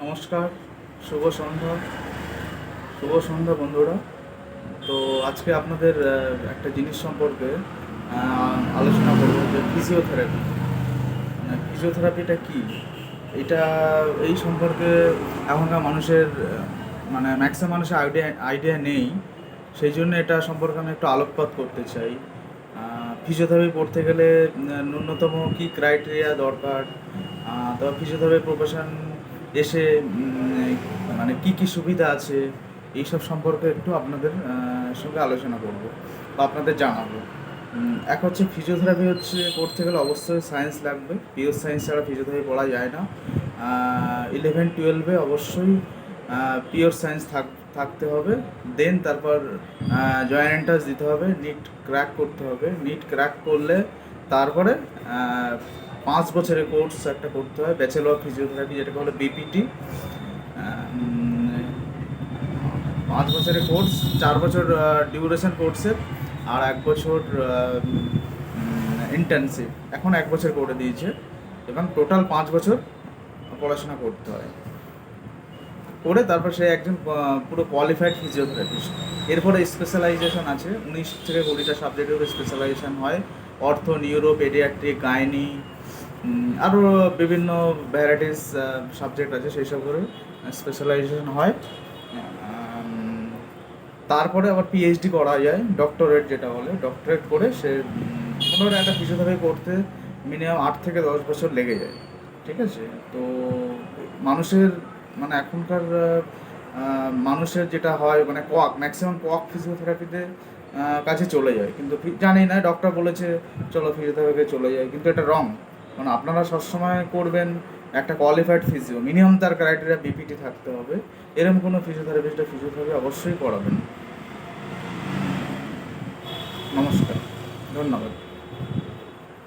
নমস্কার, শুভ সন্ধ্যা। শুভ সন্ধ্যা বন্ধুরা। তো আজকে আপনাদের একটা জিনিস সম্পর্কে আলোচনা করবো, যে ফিজিওথেরাপি। মানে ফিজিওথেরাপিটা কী, এটা এই সম্পর্কে এখনকার মানুষের মানে ম্যাক্সিমাম মানুষের আইডিয়া নেই। সেই জন্য এটা সম্পর্কে আমি একটু আলোকপাত করতে চাই। ফিজিওথেরাপি পড়তে গেলে ন্যূনতম কী ক্রাইটেরিয়া দরকার, তারপর ফিজিওথেরাপি প্রফেশন এসে মানে কী কী সুবিধা আছে, এইসব সম্পর্কে একটু আপনাদের সঙ্গে আলোচনা করব বা আপনাদের জানাবো। এক হচ্ছে ফিজিওথেরাপি করতে গেলে অবশ্যই সায়েন্স লাগবে। পিওর সায়েন্স ছাড়া ফিজিওথেরাপি পড়া যায় না। 11-12 অবশ্যই পিওর সায়েন্স থাকতে হবে। দেন তারপর জয়েন্ট এন্ট্রান্স দিতে হবে, নিট ক্র্যাক করতে হবে। নিট ক্র্যাক করলে তারপরে 5 বছরের কোর্স একটা করতে হয়, ব্যাচেলর অফ ফিজিওথেরাপি, যেটাকে বলে বিপিটি। 5 বছরের কোর্স, 4 বছর ডিউরেশন কোর্সের, আর 1 বছর ইন্টার্নশিপ। এখন 1 বছর করে দিয়েছে, এবং টোটাল 5 বছর পড়াশোনা করতে হয়। করে তারপর সে একজন পুরো কোয়ালিফাইড ফিজিওথেরাপিস্ট। এরপরে স্পেশালাইজেশন আছে, 19 থেকে 20টা সাবজেক্টের উপরে স্পেশালাইজেশন হয়। অর্থ, নিউরো, পেডিয়াট্রিক, গাইনি, আরও বিভিন্ন ভ্যারাইটিস সাবজেক্ট আছে, সেই সব করে স্পেশালাইজেশন হয়। তারপরে আবার পিএইচডি করা যায়, ডক্টরেট যেটা বলে। ডক্টরেট করে সে পুনরায় একটা ফিজিওথেরাপি করতে মিনিমাম 8 থেকে 10 বছর লেগে যায়। ঠিক আছে? তো মানুষের মানে এখনকার মানুষের যেটা হয়, মানে ম্যাক্সিমাম ফিজিওথেরাপিতে কাছে চলে যায়, কিন্তু জানি না, ডক্টর বলেছে চলো ফিজিওথেরাপিতে চলে যায়, কিন্তু এটা রং। মানে আপনারা সবসময় করবেন একটা কোয়ালিফাইড ফিজিও, মিনিমাম তার ক্রাইটেরিয়া বিপিটি থাকতে হবে। এরকম কোনো ফিজিওথেরাপি অবশ্যই করাবেন। নমস্কার, ধন্যবাদ।